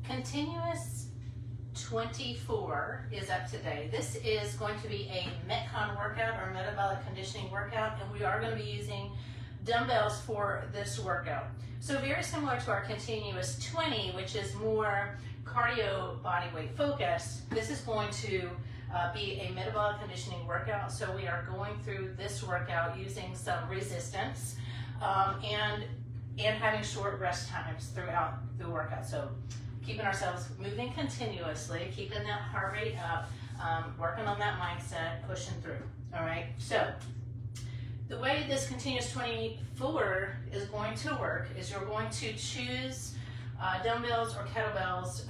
Continuous 24 is up today. This is going to be a Metcon workout or metabolic conditioning workout, and we are going to be using dumbbells for this workout. So very similar to our Continuous 20, which is more cardio body weight focused, this is going to be a metabolic conditioning workout. So we are going through this workout using some resistance and having short rest times throughout the workout. So keeping ourselves moving continuously, keeping that heart rate up, working on that mindset, pushing through. All right, so the way this Continuous 24 is going to work is you're going to choose dumbbells or kettlebells.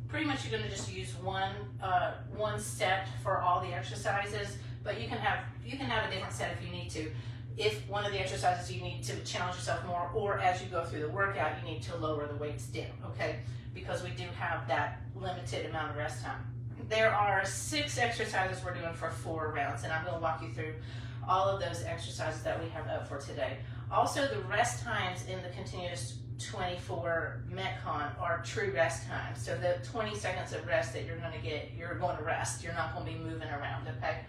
Pretty much you're going to just use one set for all the exercises, but you can have a different set if you need to. If one of the exercises you need to challenge yourself more, or as you go through the workout, you need to lower the weights down, okay? Because we do have that limited amount of rest time. There are 6 exercises we're doing for 4 rounds, and I'm going to walk you through all of those exercises that we have up for today. Also, the rest times in the Continuous 24 Metcon are true rest times. So the 20 seconds of rest that you're going to get, you're going to rest. You're not going to be moving around, okay?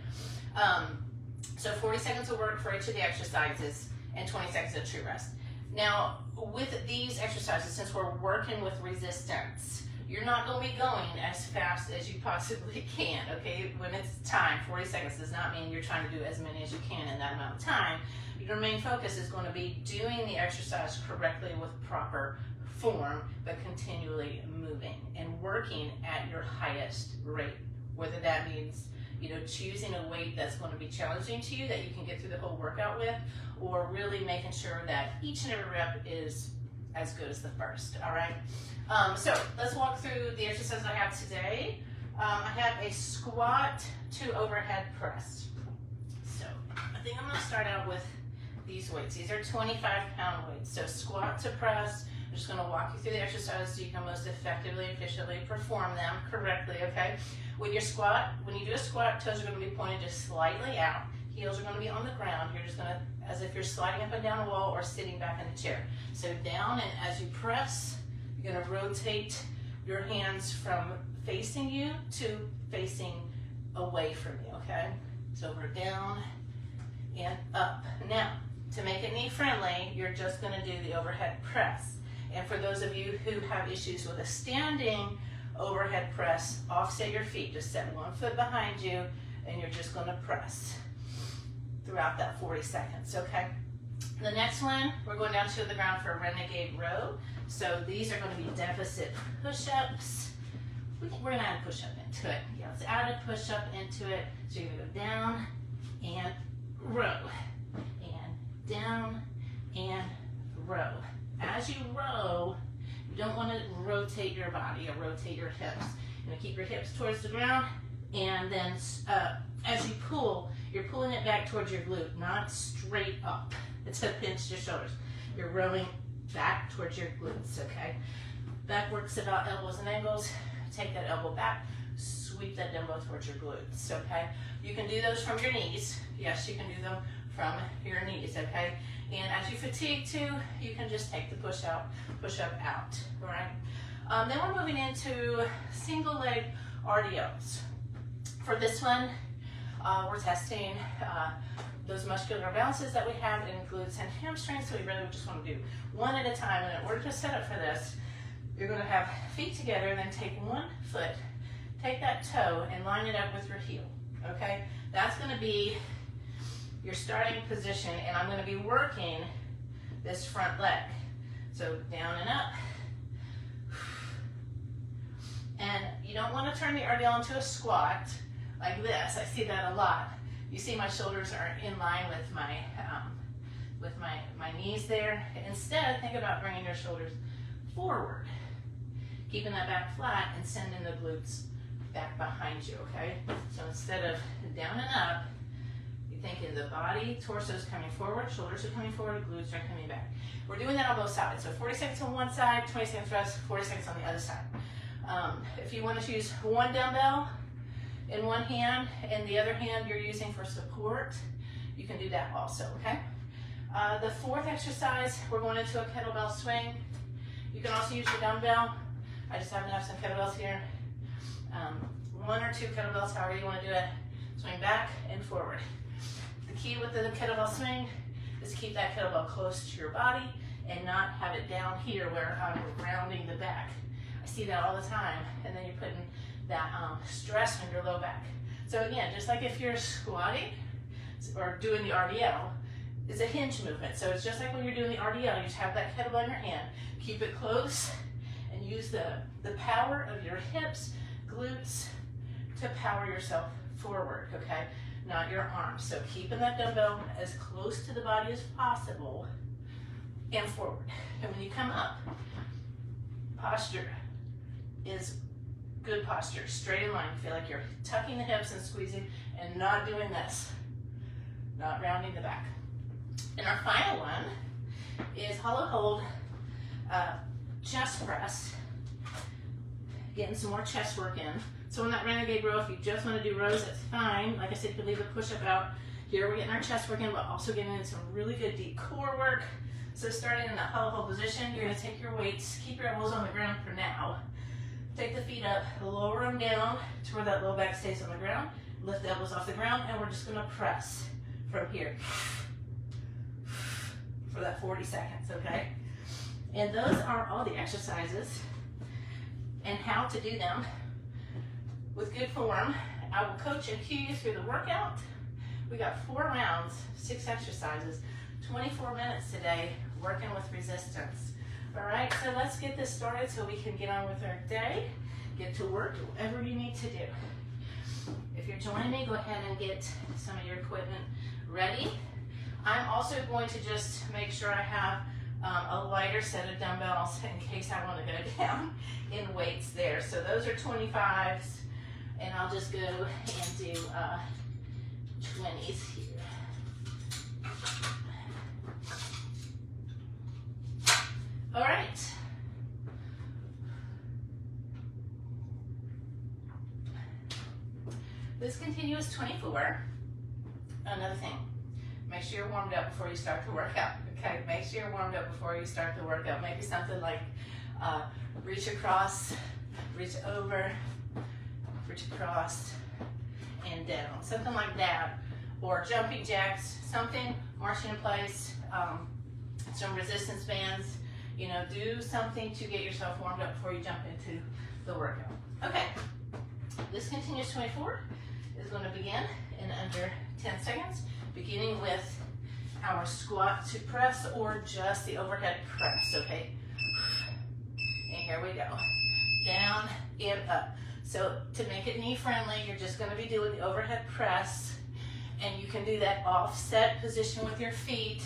So 40 seconds of work for each of the exercises and 20 seconds of true rest. Now, with these exercises, since we're working with resistance, you're not going to be going as fast as you possibly can, okay? When it's time, 40 seconds does not mean you're trying to do as many as you can in that amount of time. Your main focus is going to be doing the exercise correctly with proper form, but continually moving and working at your highest rate, whether that means choosing a weight that's going to be challenging to you that you can get through the whole workout with, or really making sure that each and every rep is as good as the first, all right? So let's walk through the exercises I have today. I have a squat to overhead press. So I think I'm going to start out with these weights. These are 25-pound weights. So squat to press. I'm just going to walk you through the exercises so you can most effectively and efficiently perform them correctly, okay? With your squat, when you do a squat, toes are going to be pointed just slightly out. Heels are going to be on the ground. You're just going to, as if you're sliding up and down a wall or sitting back in the chair. So down, and as you press, you're going to rotate your hands from facing you to facing away from you, okay? So we're down and up. Now, to make it knee friendly, you're just going to do the overhead press. And for those of you who have issues with a standing overhead press, offset your feet. Just set one foot behind you, and you're just going to press throughout that 40 seconds, okay? The next one, we're going down to the ground for a renegade row. So these are going to be deficit push-ups. We're going to add a push-up into it. Yeah, let's add a push-up into it. So you're going to go down and row, and down and row. As you row, you don't want to rotate your body or rotate your hips. You're going to keep your hips towards the ground, and then as you pull, you're pulling it back towards your glute, not straight up to pinch your shoulders. You're rowing back towards your glutes, okay? Back works about elbows and ankles. Take that elbow back, sweep that dumbbell towards your glutes, okay? You can do those from your knees. Yes, you can do them from your knees, okay? And as you fatigue too, you can just take the push up out, all right? Then we're moving into single leg RDLs. For this one, we're testing those muscular balances that we have in glutes and hamstrings, so we really just want to do one at a time. And in order to set up for this, you're going to have feet together, and then take one foot, take that toe, and line it up with your heel, okay? That's going to be your starting position, and I'm going to be working this front leg. So down and up. And you don't want to turn the RDL into a squat like this. I see that a lot. You see my shoulders are in line with my knees there. Instead, think about bringing your shoulders forward, keeping that back flat, and sending the glutes back behind you, okay? So instead of down and up, you're thinking the body, torso is coming forward, shoulders are coming forward, glutes are coming back. We're doing that on both sides. So 40 seconds on one side, 20 seconds rest, 40 seconds on the other side. If you want to use one dumbbell in one hand and the other hand you're using for support, you can do that also, okay? The fourth exercise, we're going into a kettlebell swing. You can also use your dumbbell. I just happen to have some kettlebells here. 1 or 2 kettlebells, however you want to do it. Swing back and forward. The key with the kettlebell swing is to keep that kettlebell close to your body and not have it down here where I'm rounding the back. I see that all the time, and then you're putting that stress on your low back. So again, just like if you're squatting or doing the RDL, it's a hinge movement. So it's just like when you're doing the RDL, you just have that kettlebell in your hand, keep it close, and use the power of your hips, glutes, to power yourself forward, okay? Not your arms. So keeping that dumbbell as close to the body as possible and forward. And when you come up, posture is good posture, straight in line. Feel like you're tucking the hips and squeezing and not doing this, not rounding the back. And our final one is hollow hold chest press, getting some more chest work in. So in that renegade row, if you just want to do rows, that's fine. Like I said, you can leave the push-up out. Here we're getting our chest work in, but also getting in some really good deep core work. So starting in that hollow hold position, you're going to take your weights, keep your elbows on the ground for now. Take the feet up, lower them down to where that low back stays on the ground. Lift the elbows off the ground, and we're just going to press from here for that 40 seconds, okay? And those are all the exercises and how to do them with good form. I will coach and cue you through the workout. We got 4 rounds, 6 exercises, 24 minutes today, working with resistance. All right, so let's get this started so we can get on with our day, get to work, whatever you need to do. If you're joining me, go ahead and get some of your equipment ready. I'm also going to just make sure I have a lighter set of dumbbells in case I want to go down in weights there. So those are 25s, and I'll just go and do 20s here. All right. This continuous 24. Another thing, make sure you're warmed up before you start the workout, okay? Make sure you're warmed up before you start the workout. Maybe something like reach across, reach over, reach across, and down. Something like that. Or jumping jacks, something, marching in place, some resistance bands. You know, do something to get yourself warmed up before you jump into the workout. Okay, this continuous 24 is going to begin in under 10 seconds, beginning with our squat to press or just the overhead press, okay? And here we go, down and up. So to make it knee friendly, you're just going to be doing the overhead press, and you can do that offset position with your feet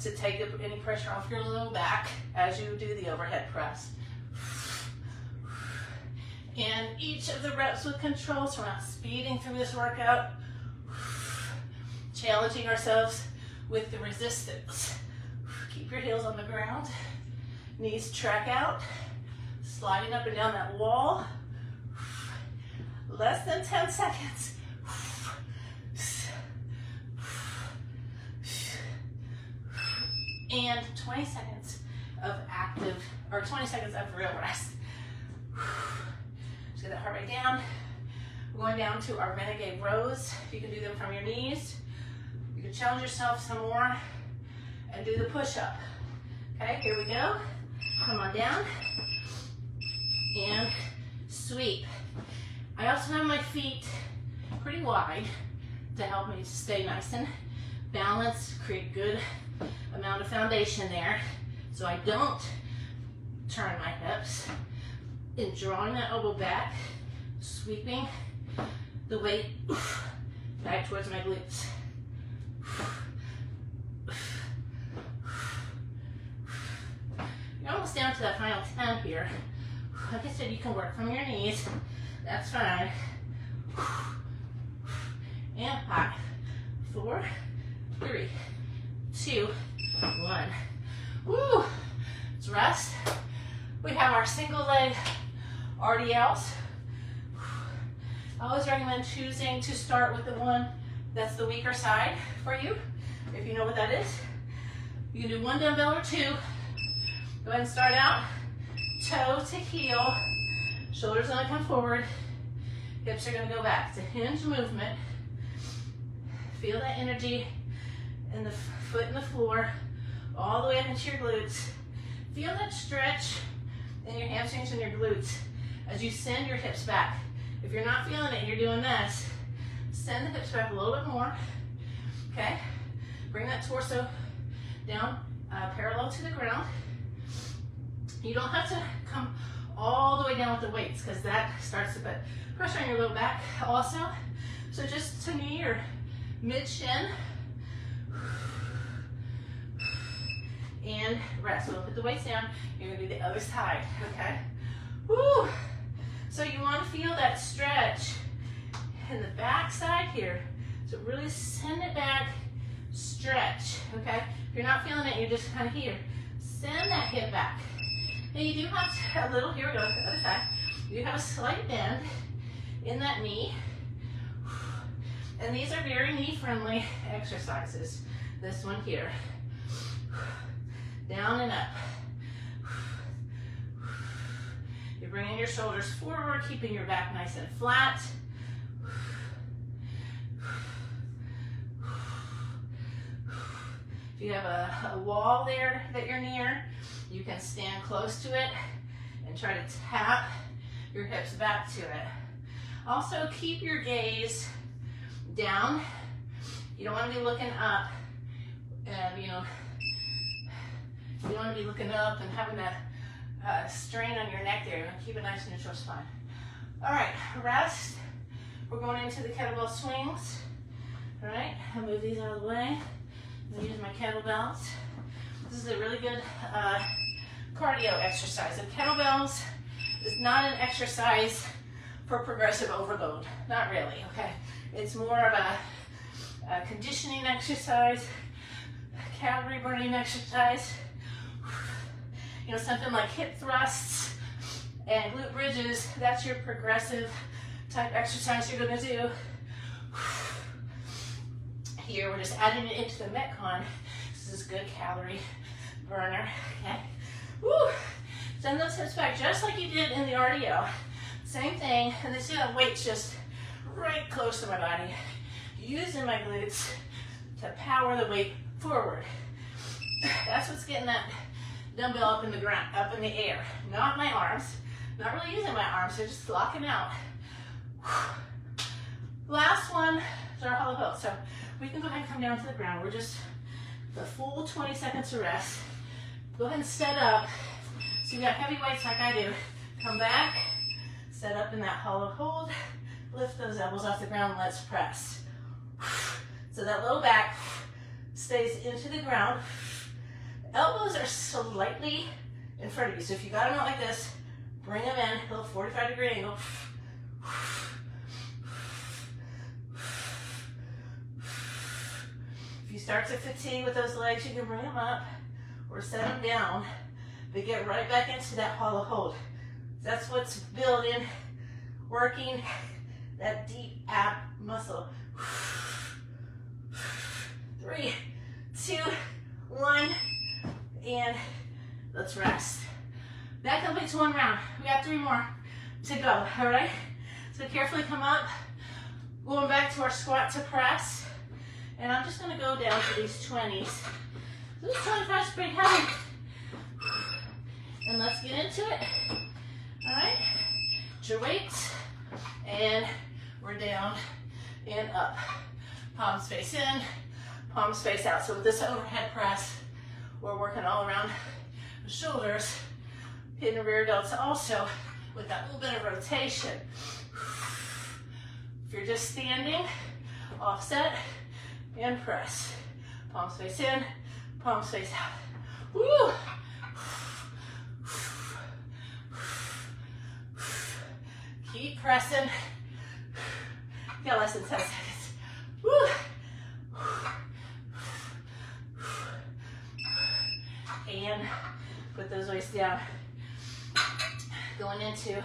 to take any pressure off your low back as you do the overhead press. And each of the reps with control, so we're not speeding through this workout, challenging ourselves with the resistance. Keep your heels on the ground, knees track out, sliding up and down that wall. Less than 10 seconds. And 20 seconds of active, or 20 seconds of real rest. Just get that heart rate down. We're going down to our renegade rows. You can do them from your knees. You can challenge yourself some more and do the push-up. Okay, here we go. Come on down and sweep. I also have my feet pretty wide to help me stay nice and balanced, create good amount of foundation there, so I don't turn my hips. In drawing that elbow back, sweeping the weight back towards my glutes. You're almost down to that final 10 here. Like I said, you can work from your knees. That's fine. And 5, 4, 3, 2, 1. Woo! Let's rest. We have our single leg RDLs. I always recommend choosing to start with the one that's the weaker side for you, if you know what that is. You can do 1 dumbbell or 2. Go ahead and start out. toe to heel. Shoulders gonna come forward. Hips are gonna go back. It's a hinge movement. Feel that energy in the foot in the floor, all the way up into your glutes. Feel that stretch in your hamstrings and your glutes as you send your hips back. If you're not feeling it, you're doing this. Send the hips back a little bit more. Okay? Bring that torso down parallel to the ground. You don't have to come all the way down with the weights because that starts to put pressure on your low back also. So just to knee or mid-shin. And rest. So put the weights down. You're going to do the other side. Okay? Woo! So you want to feel that stretch in the back side here. So really send it back, stretch, okay? If you're not feeling it, you're just kind of here. Send that hip back. Now you do have a little, here we go, the other side. You have a slight bend in that knee. And these are very knee-friendly exercises. This one here. Down and up. You're bringing your shoulders forward, keeping your back nice and flat. If you have a wall there that you're near, you can stand close to it and try to tap your hips back to it. Also, keep your gaze down. You don't want to be looking up, and you don't want to be looking up and having that strain on your neck there. You want to keep it nice and neutral spine. All right, rest. We're going into the kettlebell swings. All right, I'll move these out of the way. I'm going to use my kettlebells. This is a really good cardio exercise. And kettlebells is not an exercise for progressive overload. Not really, okay? It's more of a conditioning exercise, calorie burning exercise. You know, something like hip thrusts and glute bridges, that's your progressive type exercise you're gonna do. Here, we're just adding it into the Metcon. This is good calorie burner, okay? Woo! Send those hips back just like you did in the RDO. Same thing, and then see that weight's just right close to my body. Using my glutes to power the weight forward. That's what's getting that dumbbell up in the ground, up in the air. Not my arms. Not really using my arms, they're just locking out. Last one is our hollow pose. So we can go ahead and come down to the ground. We're just the full 20 seconds to rest. Go ahead and set up. So you got heavy weights like I do. Come back, set up in that hollow hold. Lift those elbows off the ground, let's press. So that low back stays into the ground. Elbows are slightly in front of you. So if you got them out like this, bring them in, a little 45-degree angle. If you start to fatigue with those legs, you can bring them up or set them down, but get right back into that hollow hold. That's what's building, working that deep ab muscle. 3, 2, 1, and let's rest. That completes one round. We got 3 more to go, all right? So carefully come up, going back to our squat to press, and I'm just gonna go down to these 20s. This 25 is pretty heavy. And let's get into it, all right? Get your weights, and we're down and up. Palms face in, palms face out. So with this overhead press, we're working all around the shoulders, hitting the rear delts also with that little bit of rotation. If you're just standing, offset and press. Palms face in, palms face out. Woo! Keep pressing. You got less than 10 seconds. Woo! And put those weights down. Going into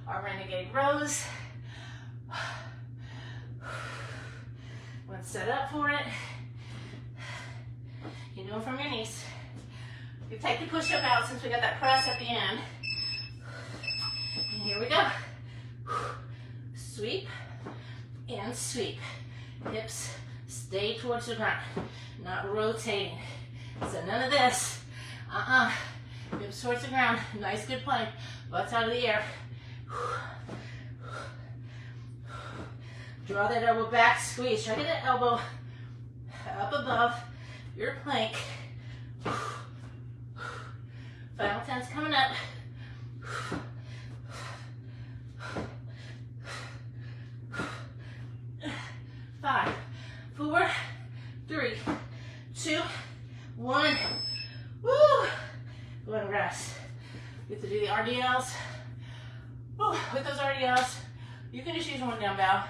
our renegade rows. One set up for it. You do them from your knees. You take the push-up out since we got that press at the end. Here we go. Sweep and sweep. Hips stay towards the ground, not rotating. So none of this. Hips towards the ground. Nice, good plank. Butts out of the air. Draw that elbow back, squeeze. Try to get that elbow up above your plank. Final 10's coming up. 5, 4, 3, 2, 1. Woo! Go ahead and rest. You have to do the RDLs. Woo. With those RDLs, you can just use one dumbbell,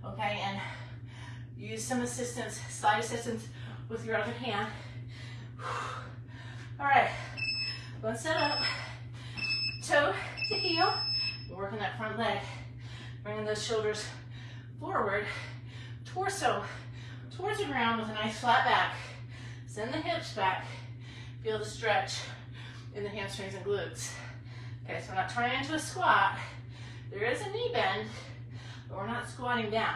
okay, and use some assistance, side assistance with your other hand. All right, one set up, toe to heel, working that front leg, bringing those shoulders forward, torso towards the ground with a nice flat back. Send the hips back. Feel the stretch in the hamstrings and glutes. Okay, so we're not turning into a squat. There is a knee bend, but we're not squatting down.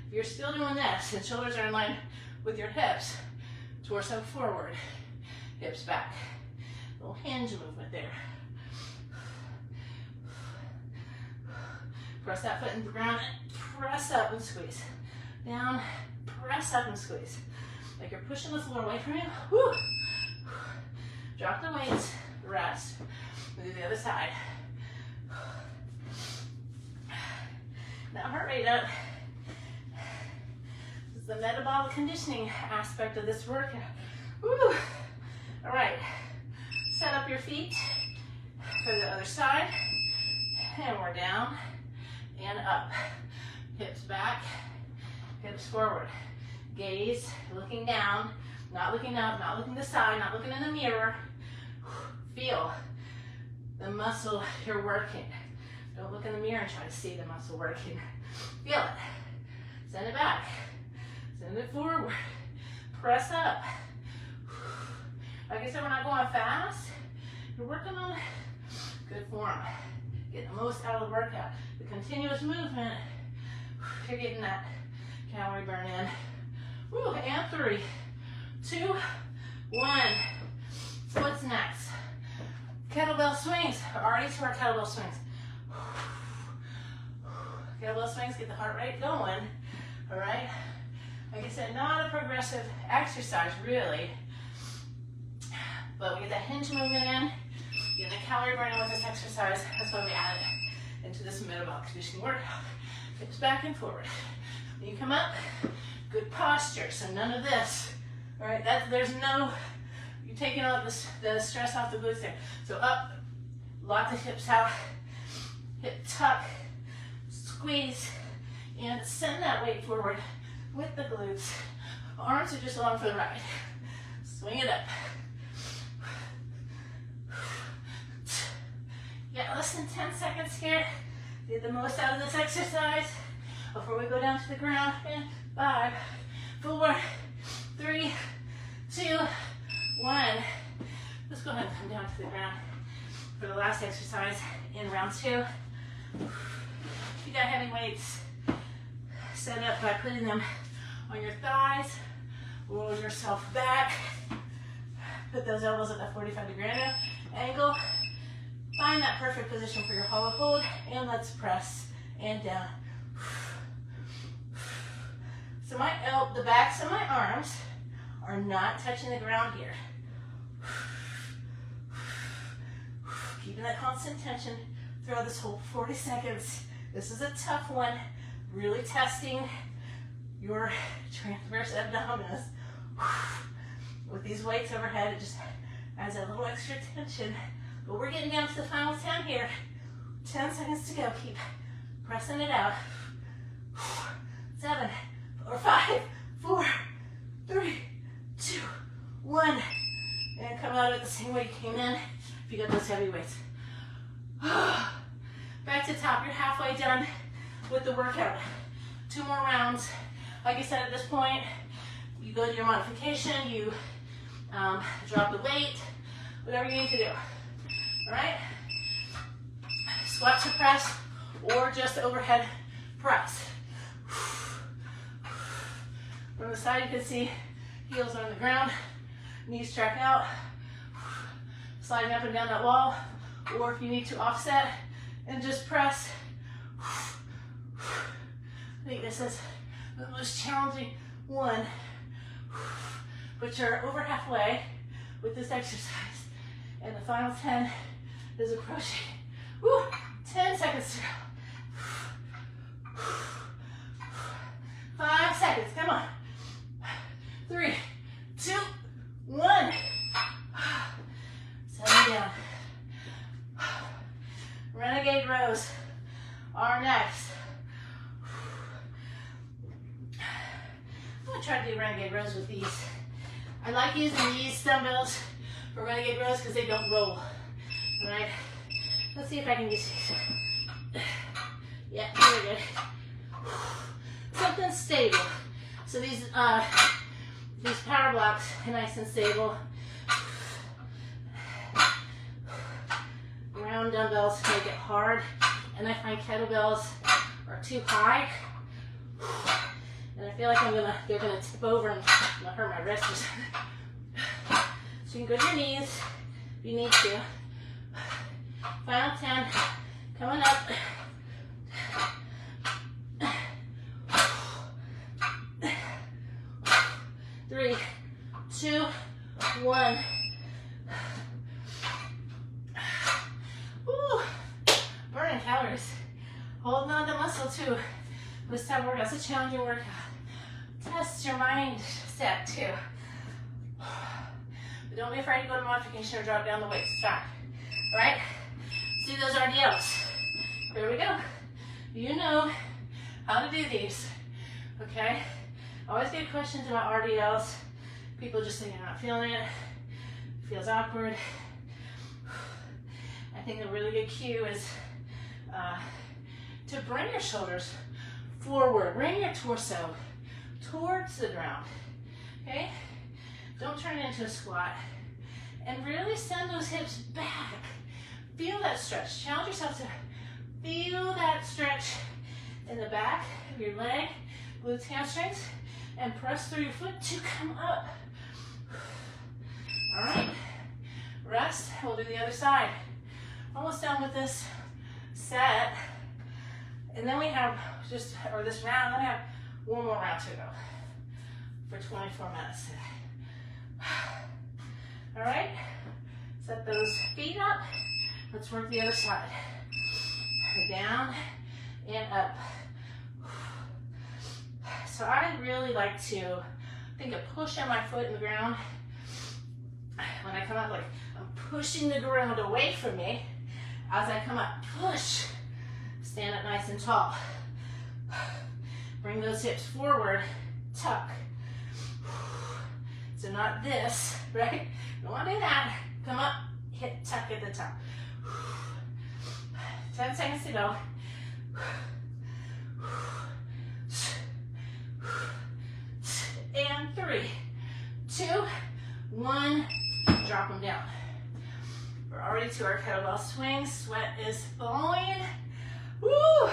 If you're still doing this and shoulders are in line with your hips, torso forward, hips back. Little hinge movement there. Press that foot into the ground, press up and squeeze. Down, press up and squeeze. Like you're pushing the floor away from you. Woo. Drop the weights, rest. We'll do the other side. Now heart rate up. This is the metabolic conditioning aspect of this workout. Woo. All right, set up your feet for the other side. And we're down and up. Hips back, hips forward. Gaze, looking down, not looking up, not looking to the side, not looking in the mirror. Feel the muscle you're working. Don't look in the mirror and try to see the muscle working. Feel it. Send it back. Send it forward. Press up. Like I said, we're not going fast. You're working on good form. Getting the most out of the workout. The continuous movement, you're getting that calorie burn in. Woo, and 3, 2, 1. What's next? Kettlebell swings. We're already to our kettlebell swings. Kettlebell swings get the heart rate going. All right? Like I said, not a progressive exercise, really. But we get that hinge movement in, get the calorie burning with this exercise. That's why we add it into this metabolic conditioning workout. Hips back and forward. When you come up, good posture, so none of this. All right, there's no, you're taking all the stress off the glutes there. So up, lock the hips out, hip tuck, squeeze, and send that weight forward with the glutes. Arms are just along for the ride. Swing it up. You got less than 10 seconds here. Get the most out of this exercise before we go down to the ground. And 5, 4, 3, 2, 1. Let's go ahead and come down to the ground for the last exercise in round 2. If you got heavy weights, set up by putting them on your thighs. Roll yourself back. Put those elbows at that 45-degree angle. Find that perfect position for your hollow hold, and let's press and down. So the backs of my arms are not touching the ground here. Keeping that constant tension throughout this whole 40 seconds. This is a tough one, really testing your transverse abdominis. With these weights overhead, it just adds a little extra tension. But we're getting down to the final 10 here. 10 seconds to go. Keep pressing it out. 7, 5, 4, 3, 2, 1. And come out of it the same way you came in if you got those heavy weights. Back to top. You're halfway done with the workout. 2 more rounds. Like I said, at this point, you go to your modification, you drop the weight, whatever you need to do. All right? squat to press or just overhead press. From the side you can see heels on the ground, knees track out, sliding up and down that wall, or if you need to offset and just press. I think this is the most challenging one, but you're over halfway with this exercise, and the final 10 is approaching. Woo, 10 seconds to go. 5 seconds, come on. 3, 2, 1. Settle down. Renegade rows are next. I'm gonna try to do renegade rows with these. I like using these dumbbells for renegade rows because they don't roll. All right, let's see if I can use these. Yeah, very good. Something stable. So these power blocks are nice and stable. Round dumbbells make it hard, and I find kettlebells are too high, and I feel like they're gonna tip over and hurt my wrist or something. So you can go to your knees if you need to. Final 10, coming up. 3, 2, 1. Woo. Burning calories. Holding on to muscle too. This type of workout, it's a challenging workout. Test your mindset too. But don't be afraid to go to modification or drop down the weights. Stop. All right? Let's do those RDLs. Here we go. You know how to do these. Okay? Always get questions about RDLs. People just say you're not feeling it. It feels awkward. I think a really good cue is to bring your shoulders forward. Bring your torso towards the ground. Okay? Don't turn it into a squat. And really send those hips back. Feel that stretch. Challenge yourself to feel that stretch in the back of your leg, glutes, hamstrings, and press through your foot to come up. All right. Rest. We'll do the other side. Almost done with this set. And then we have this round, then we have one more round to go for 24 minutes today. All right, set those feet up. Let's work the other side. Down and up. So I really like to think of pushing my foot in the ground. When I come up, like I'm pushing the ground away from me. As I come up, push. Stand up nice and tall. Bring those hips forward, tuck. So not this, right? Don't want to do that. Come up, hit, tuck at the top. 10 seconds to go. And 3, 2, 1, drop them down. We're already to our kettlebell swing. Sweat is flowing. Woo!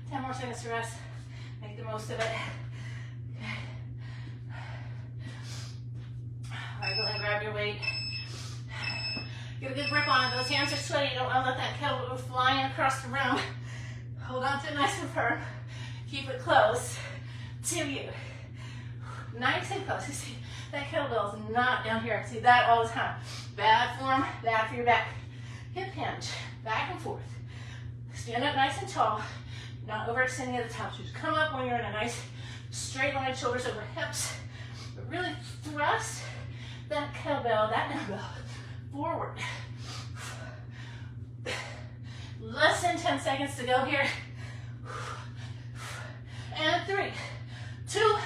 10 more seconds to rest. Make the most of it. Okay. All right, go ahead and grab your weight. Get a good grip on it. Those hands are sweaty. You don't want to let that kettlebell go flying across the room. Hold on to it nice and firm. Keep it close to you. Nice and close. You see, that kettlebell is not down here. I see that all the time. Bad form, bad for your back. Hip hinge, back and forth. Stand up nice and tall. Not overextending at the top. So just come up when you're in a nice straight line, shoulders over hips. But really thrust that kettlebell, that dumbbell, forward. Less than 10 seconds to go here. And 3, 2,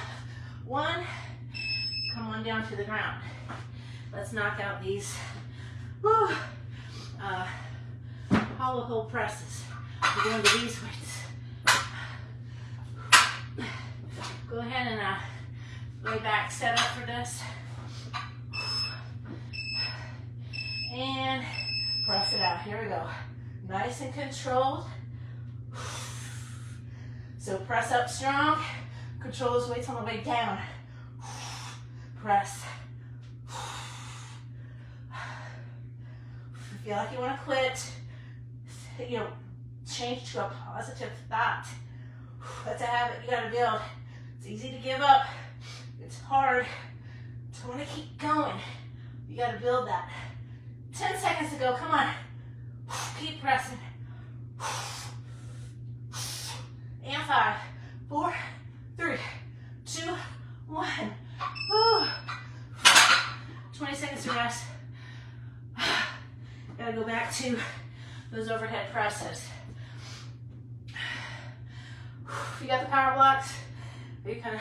1. Come on down to the ground. Let's knock out these hollow hold presses. We're going to these weights. Go ahead and lay back, set up for this. And Press it out. Here we go. Nice and controlled. So press up strong. Control those weights on the way down. Press. If you feel like you want to quit, change to a positive thought. That's a habit you got to build. It's easy to give up. It's hard to want to keep going. You got to build that. 10 seconds to go. Come on. Keep pressing. And 5, 4, 3, 2, 1. Woo. 20 seconds to rest. Gotta go back to those overhead presses. If you got the power blocks, you can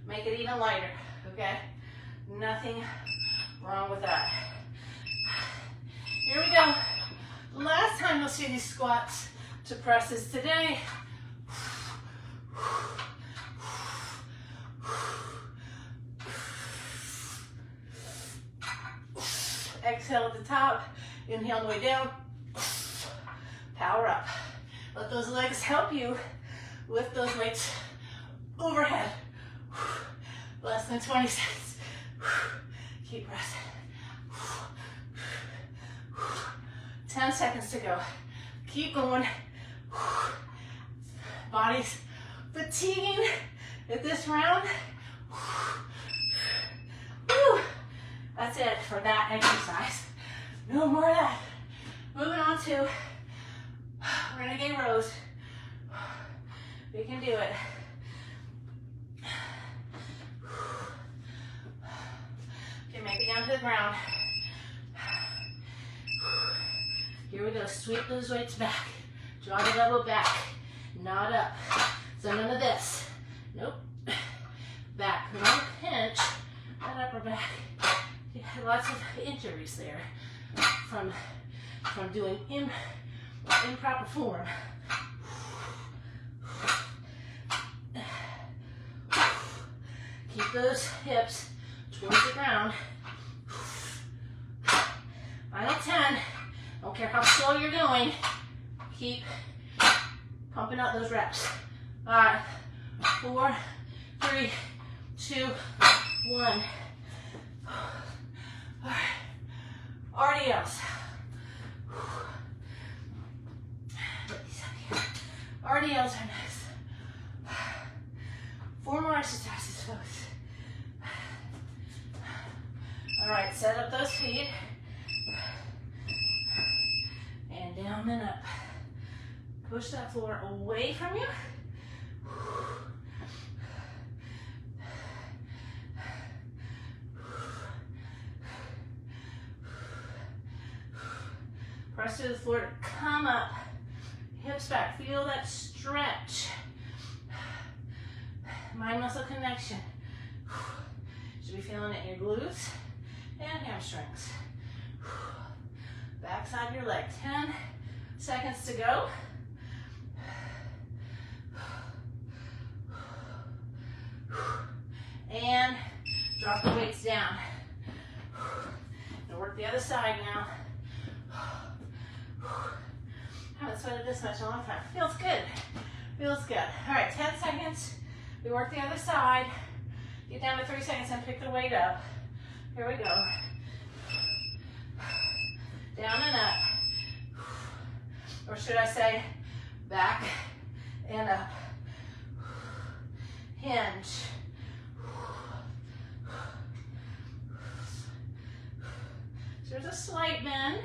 make it even lighter, okay? Nothing wrong with that. Here we go. Last time you'll see these squats to presses today. Exhale at the top, inhale on the way down, power up. Let those legs help you lift those weights overhead. Less than 20 seconds. Keep pressing. 10 seconds to go. Keep going. Body's fatiguing at this round. Woo. That's it for that exercise. No more of that. Moving on to renegade rows. You can do it. Okay, make it down to the ground. Here we go. Sweep those weights back. Draw the elbow back. Not up. So none of this. Nope. Back. No pinch. That upper back. You had lots of injuries there from doing improper form. Keep those hips towards the ground. Final 10. Don't care how slow you're going. Keep pumping out those reps. 5, 4, 3, 2, 1. RDLs. RDLs are next. 4 more exercises, folks. All right, set up those feet. And down and up. Push that floor away from you. Press to the floor to come up. Hips back. Feel that stretch. Mind muscle connection. Should be feeling it in your glutes and hamstrings. Backside of your leg. 10 seconds to go. And drop the weights down. And work the other side now. Haven't sweated this much in a long time. Feels good. Feels good. All right, 10 seconds. We work the other side. Get down to 3 seconds and pick the weight up. Here we go. Down and up. Or should I say, back and up. Hinge. So there's a slight bend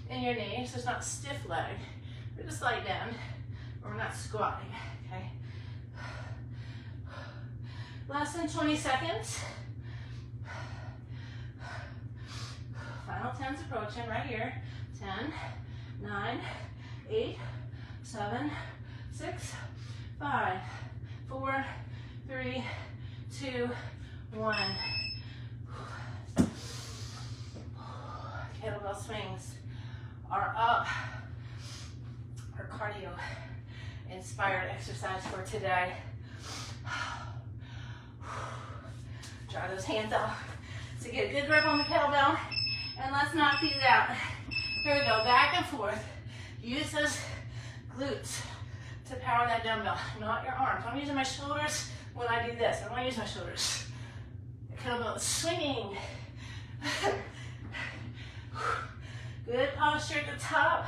in your knee, so it's not stiff leg. There's a slight bend, or we're not squatting, okay? Less than 20 seconds. Final 10's approaching right here. 10, 9, 8, 7, 6, 5, 4, 3, 2, 1. Kettlebell swings are up. Our cardio inspired exercise for today. Dry those hands off. So get a good grip on the kettlebell and let's knock these out. Here we go, back and forth. Use those glutes to power that dumbbell, not your arms. I'm using my shoulders when I do this. I don't want to use my shoulders. The kettlebell is swinging. Good posture at the top.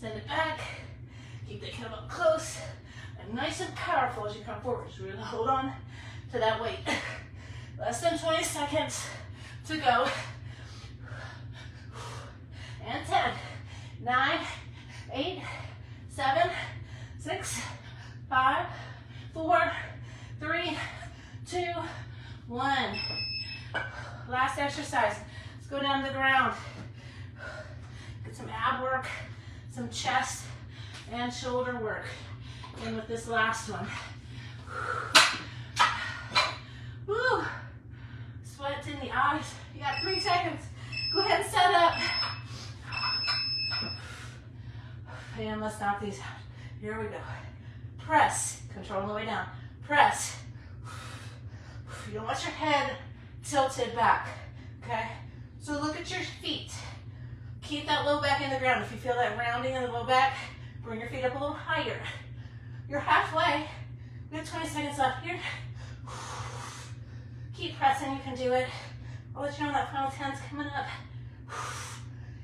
Send it back. Keep the kettlebell close and nice and powerful as you come forward. Just really hold on to that weight. Less than 20 seconds to go. And 10, 9, 8, 7, 6, 5, 4, 3, 2, 1. Last exercise. Let's go down to the ground. Get some ab work, some chest and shoulder work in with this last one. Woo! Sweat in the eyes. You got 3 seconds. Go ahead and set up. And let's knock these out. Here we go. Press. Control the way down. Press. You don't want your head tilted back. Okay? So look at your feet. Keep that low back in the ground. If you feel that rounding in the low back, bring your feet up a little higher. You're halfway. We have 20 seconds left here. Keep pressing. You can do it. I'll let you know that final 10's coming up.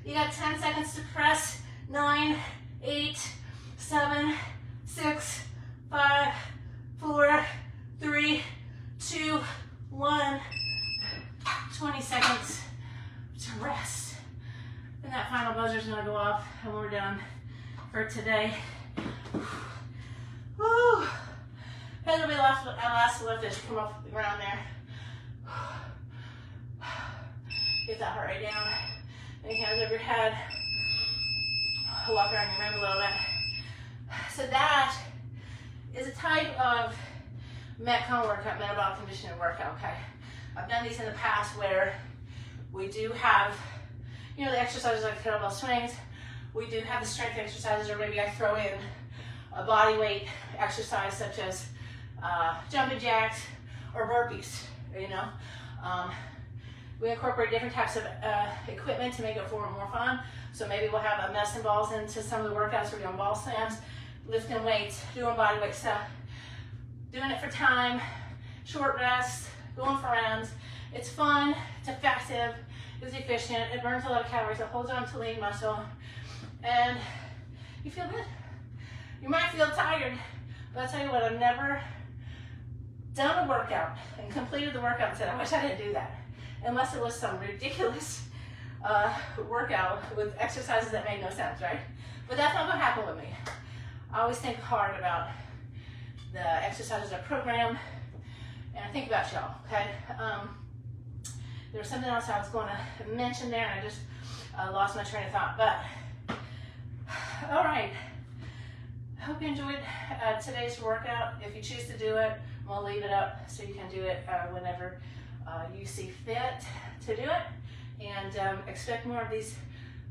You got 10 seconds to press. 9, 8, 7, 6, 5, 4, 3, 2, 1. 20 seconds to rest. And that final buzzer's gonna go off and we're done for today. Woo! Head will be last lift as you come off the ground there. Get that heart rate down. And hands over your head. Walk around your room a little bit. So that is a type of Metcon workout, metabolic conditioning workout, okay? I've done these in the past where we do have, you know, the exercises like kettlebell swings. We do have the strength exercises, or maybe I throw in a body weight exercise such as jumping jacks or burpees, you know. We incorporate different types of equipment to make it more fun. So maybe we'll have a medicine balls into some of the workouts. We're doing ball slams, lifting weights, doing body weight stuff, doing it for time, short rests, going for rounds. It's fun, it's effective, it's efficient, it burns a lot of calories, it holds on to lean muscle, and you feel good. You might feel tired, but I'll tell you what, I've never done a workout and completed the workout and said, I wish I didn't do that. Unless it was some ridiculous workout with exercises that made no sense, right? But that's not what happened with me. I always think hard about the exercises I program, and I think about y'all, okay? There was something else I was going to mention there, and I just lost my train of thought. But, all right. I hope you enjoyed today's workout. If you choose to do it, we'll leave it up so you can do it whenever you see fit to do it. And expect more of these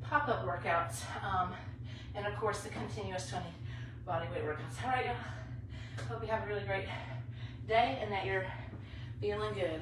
pop-up workouts. And of course, the continuous 20 body weight workouts. All right, y'all. Hope you have a really great day and that you're feeling good.